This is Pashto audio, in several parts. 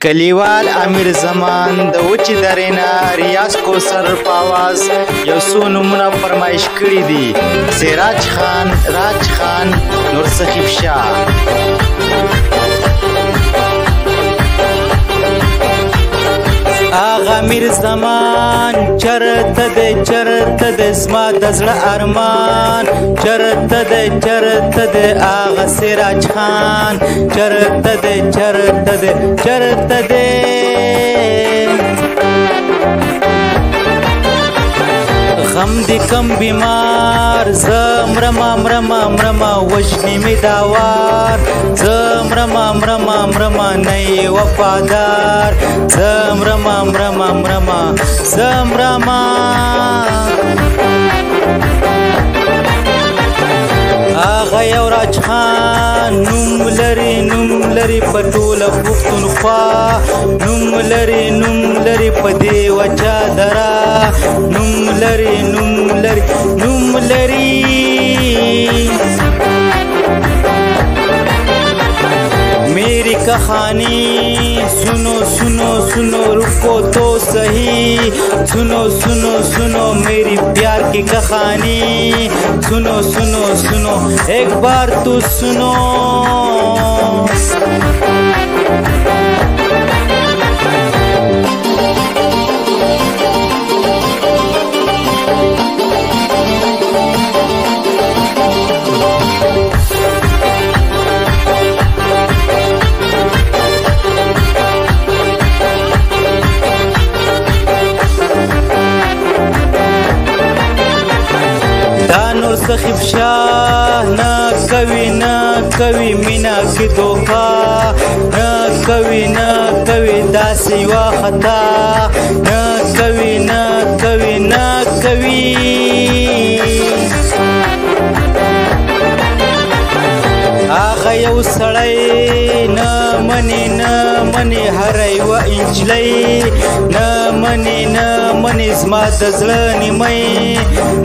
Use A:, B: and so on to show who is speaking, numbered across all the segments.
A: کلیوال امیر زمان د وچې درې نه ریاض کوثر په اواز یو څو نومونه فرمایش کړي دي: سراج خان، راج خان، نور سخیف شاه. آغا امیر زمان چرته د زما د زړه ارمان، چرته د آغا سراج خان، چرته د غم دی کم بیمار زمرما وجنی می داوار، زمرما نئی وفادار، زمرما آغا یو راج خان نوم لري په ټوله پښتونخوا، نوم لري په دې وچه دره، نوم لري मेरी कहानी सुनो रुको तो सही, सुनो मेरी प्यार की कहानी, सुनो एक बार तू सुनो. نور سخیف شاه نه کوي مینا کی دوکا، نه کوي داسې یوه خطا، نه کوي آغا یو سړی نه مني هر یوه انجلۍ، نه مني زما د زړه نیمۍ،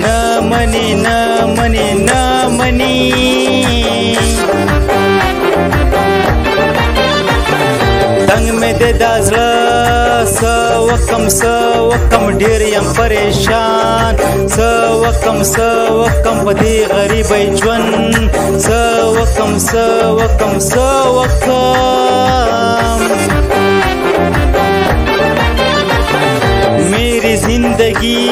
A: نه مني تنگ میں دے دا زړه څه وکم ډېر یم پریشان، څه وکم په دې غریبۍ ژوند، څه وکم मेरी जिंदगी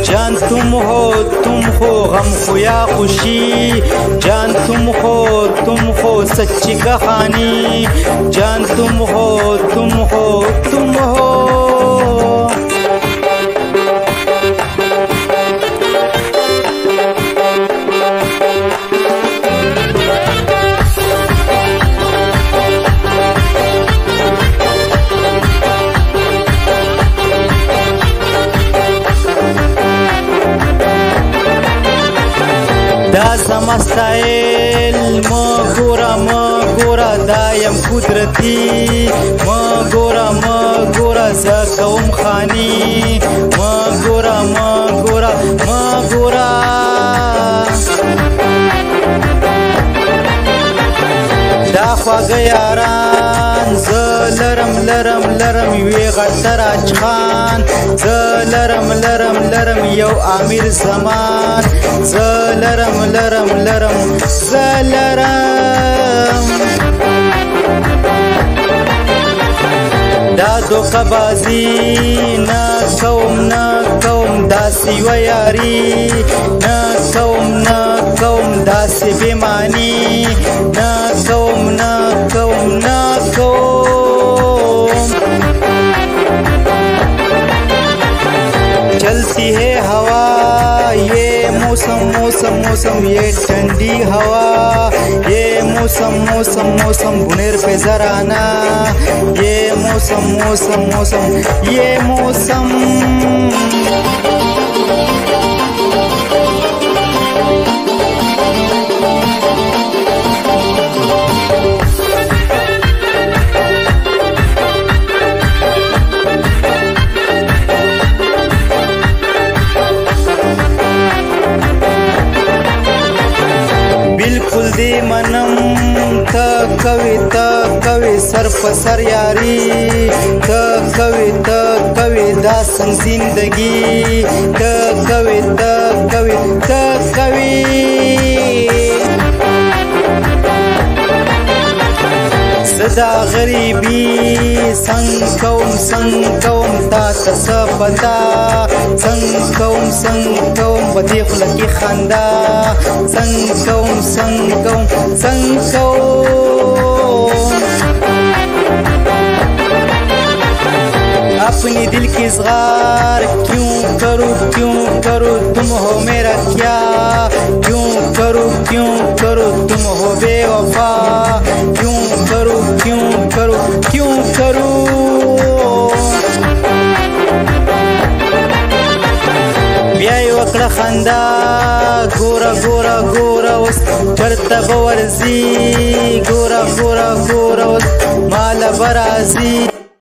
A: जान तुम हो गम हो या खुशी, जान तुम हो सच्ची कहानी, जान तुम हो دا زما ستایل مګوره دا یم قدرتي، مګوره زه کوم خاني، مګوره دا خواږه یاران زه لرم یوې غټ راج خان، زه لرم یو امیر زمان، زه لرم دا دوکه بازی نه کوم داسې یوه یاري، نه کوم داسې بېماني، نه کوم चलती है हवा ये मौसम ये ठंडी हवा, ये मौसम बुनेर पे जराना, ये मौसम ये मौसम दे मनम ता कविता कवि सर पसर यारी کوي دا څنګه زندگی ته کوي زدا غریبی څنګه کوم تا څه پتا څنګه کوم بدی خلک کی خندا څنګه کوم अपने दिल की इज़हार क्यों करूँ तुम हो मेरा क्या क्यों करूँ तुम हो बेवफा क्यों करूँ بیای وکړه خندا ګوره اوس چرته به ورځي ګوره اوس ماله به راځي